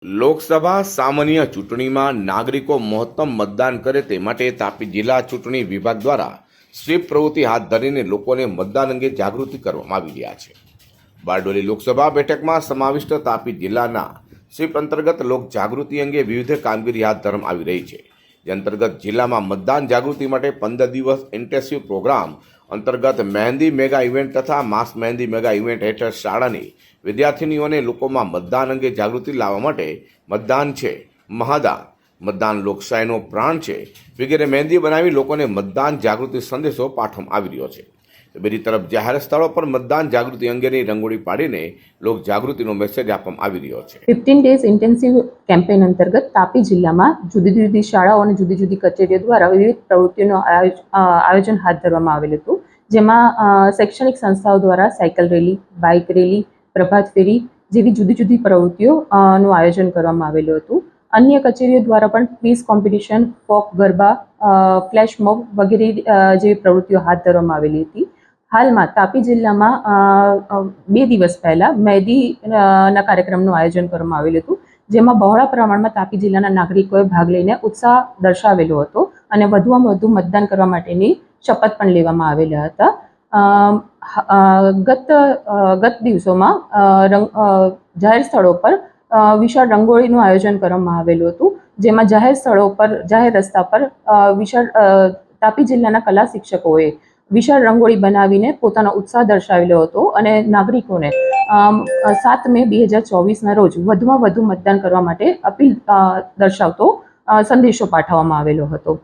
લોકસભા સામાન્ય ચૂંટણીમાં નાગરિકો મહત્તમ મતદાન કરે તે માટે તાપી જિલ્લા ચૂંટણી વિભાગ દ્વારા સ્વીપ પ્રવૃત્તિ હાથ ધરીને લોકોને મતદાન અંગે જાગૃતિ કરવામાં આવી રહ્યા છે। બારડોલી લોકસભા બેઠકમાં સમાવિષ્ટ તાપી જિલ્લાના સ્વીપ અંતર્ગત લોક જાગૃતિ અંગે વિવિધ કામગીરી હાથ ધરવામાં આવી રહી છે। જે અંતર્ગત જિલ્લામાં મતદાન જાગૃતિ માટે 15 દિવસ ઇન્ટેન્સિવ પ્રોગ્રામ અંતર્ગત મહેંદી મેગા ઇવેન્ટ તથા માસ મહેંદી મેગા ઇવેન્ટ હેઠળ શાળાની વિદ્યાર્થીનીઓને લોકોમાં મતદાન અંગે જાગૃતિ લાવવા માટે મતદાન છે મહાદાન, મતદાન લોકશાહીનો પ્રાણ છે વગેરે મહેંદી બનાવી લોકોને મતદાન જાગૃતિ સંદેશો પાઠવવામાં આવી રહ્યો છે। બીજી તરફ જાહેર સ્થળો પર મતદાન જાગૃતિ અંગેની રંગોળી પાડીને લોક જાગૃતિનો મેસેજ આપવામાં આવી રહ્યો છે। 15 ડેઝ ઇન્ટેન્સિવ કેમ્પેઇન અંતર્ગત તાપી જિલ્લામાં જુદી જુદી શાળાઓ અને જુદી જુદી કચેરીઓ દ્વારા વિવિધ પ્રવૃત્તિઓનું આયોજન હાથ ધરવામાં આવેલું હતું, જેમાં શૈક્ષણિક સંસ્થાઓ દ્વારા સાયકલ રેલી, બાઇક રેલી, પ્રભાત ફેરી જેવી જુદી જુદી પ્રવૃત્તિઓનું આયોજન કરવામાં આવેલું હતું। અન્ય કચેરીઓ દ્વારા પણ quiz competition, folk garba, flash mob વગેરે જેવી પ્રવૃત્તિઓ હાથ ધરવામાં આવેલી હતી। હાલમાં તાપી જિલ્લામાં 2 દિવસ પહેલા મહેંદીના કાર્યક્રમનું આયોજન કરવામાં આવેલું હતું, જેમાં બહોળા પ્રમાણમાં તાપી જિલ્લાના નાગરિકોએ ભાગ લઈને ઉત્સાહ દર્શાવેલો હતો અને વધુમાં વધુ મતદાન કરવા માટેની શપથ પણ લેવામાં આવેલા હતા। ગત દિવસોમાં જાહેર સ્થળો પર વિશાળ રંગોળીનું આયોજન કરવામાં આવેલું હતું, જેમાં જાહેર સ્થળો પર, જાહેર રસ્તા પર તાપી જિલ્લાના કલા શિક્ષકોએ વિશાળ રંગોળી બનાવીને પોતાનો ઉત્સાહ દર્શાવેલો હતો અને નાગરિકોને 7 મે 2024ના રોજ વધુમાં વધુ મતદાન કરવા માટે અપીલ દર્શાવતો સંદેશો પાઠવવામાં આવેલો હતો।